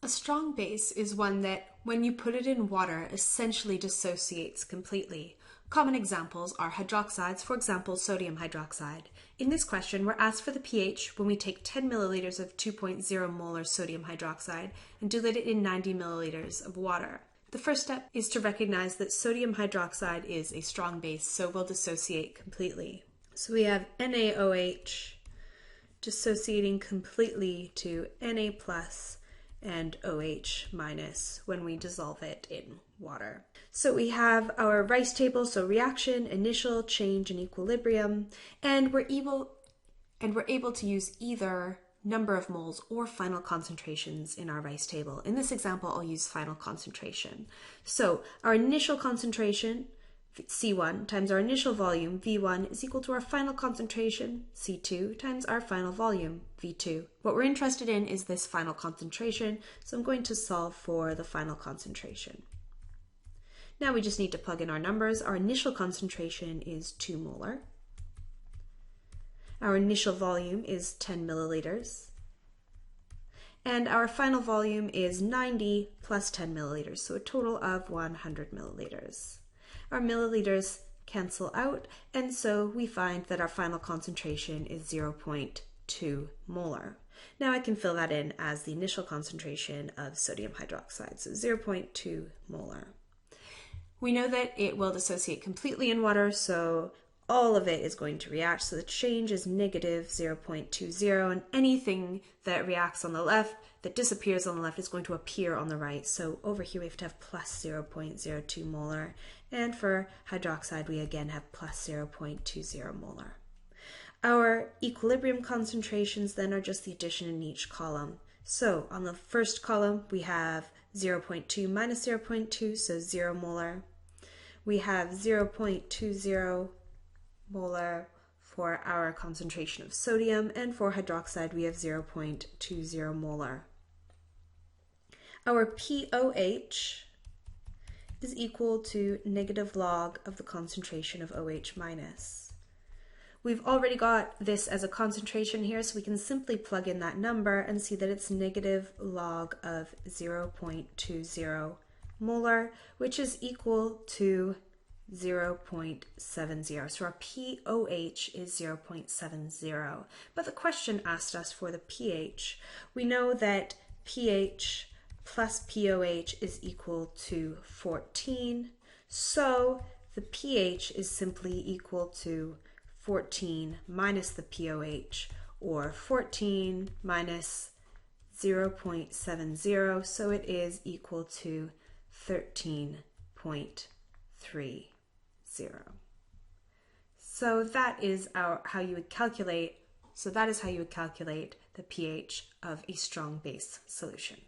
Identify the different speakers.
Speaker 1: A strong base is one that, when you put it in water, essentially dissociates completely. Common examples are hydroxides, for example, sodium hydroxide. In this question, we're asked for the pH when we take 10 milliliters of 2.0 molar sodium hydroxide and dilute it in 90 milliliters of water. The first step is to recognize that sodium hydroxide is a strong base, so we'll dissociate completely. So we have NaOH dissociating completely to Na plus and OH minus when we dissolve it in water. So we have our Rice table, so reaction, initial, change, and equilibrium, and we're able to use either number of moles or final concentrations in our Rice table. In this example, I'll use final concentration. So our initial concentration, C1, times our initial volume, V1, is equal to our final concentration, C2, times our final volume, V2. What we're interested in is this final concentration, so I'm going to solve for the final concentration. Now we just need to plug in our numbers. Our initial concentration is 2 molar. Our initial volume is 10 milliliters. And our final volume is 90 plus 10 milliliters, so a total of 100 milliliters. Our milliliters cancel out, and so we find that our final concentration is 0.2 molar. Now I can fill that in as the initial concentration of sodium hydroxide, so 0.2 molar. We know that it will dissociate completely in water, so all of it is going to react, so the change is negative 0.20, and anything that reacts on the left, that disappears on the left, is going to appear on the right. So over here we have to have plus 0.02 molar, and for hydroxide we again have plus 0.20 molar. Our equilibrium concentrations then are just the addition in each column. So on the first column we have 0.2 minus 0.2, so 0 molar. We have 0.20 molar for our concentration of sodium, and for hydroxide we have 0.20 molar. Our POH is equal to negative log of the concentration of OH minus. We've already got this as a concentration here, so we can simply plug in that number and see that it's negative log of 0.20 molar, which is equal to 0.70. So our POH is 0.70. But the question asked us for the pH. We know that pH plus POH is equal to 14. So the pH is simply equal to 14 minus the POH, or 14 minus 0.70, so it is equal to 13.30. So that is how you would calculate the pH of a strong base solution.